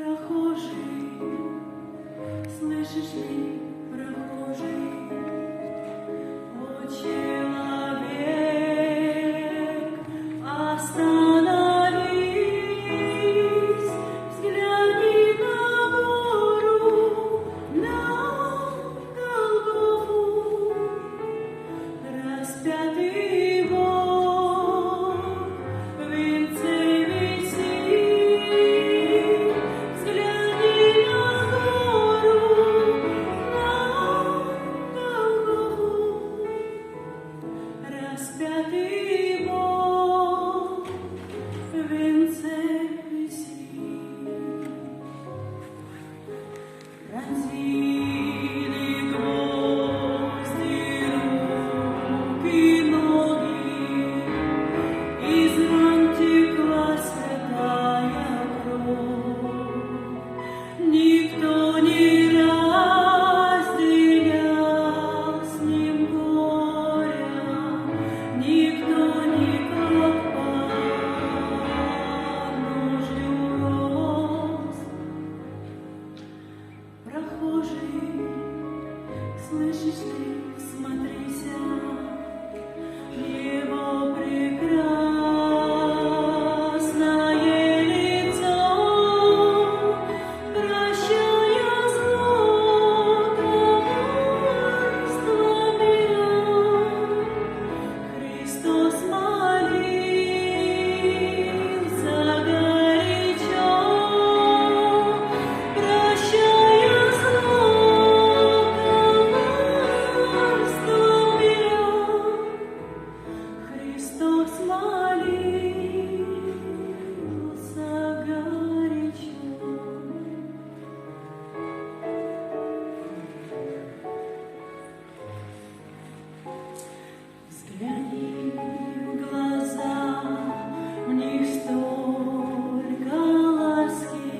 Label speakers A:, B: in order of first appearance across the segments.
A: Прохожий, слышишь ли, прохожий, о человек, остановись, взгляни на гору, на Голгофу, распятый Бог в венце висит. Взгляни на гору, на Голгофу, распятый Бог в венце висит. Пронзили гвозди руки, ноги, из ран текла святая кровь. Никто не разделял с ним горя, никто не как подножью рос. Прохожий, слышишь ли, всмотрися, его прекрасное лицо, прощая зло, коварство берет. Христос молился горячо, прощая зло, коварство берет. Христос молился горячо. Взгляни в глаза, в них столько ласки,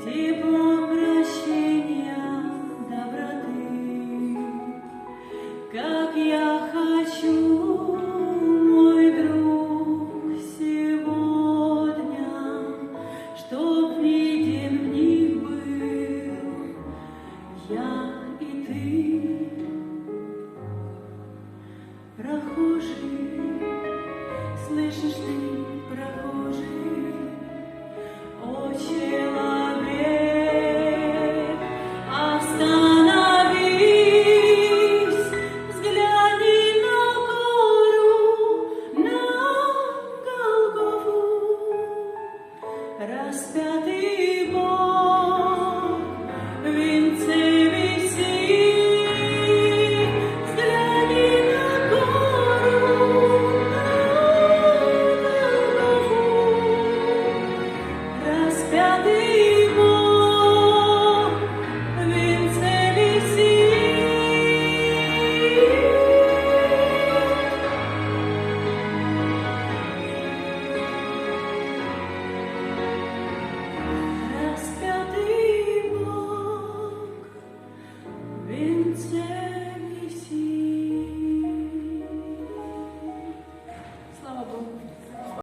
A: тепла, прощения, доброты. Как я хочу, мой друг, сегодня, чтоб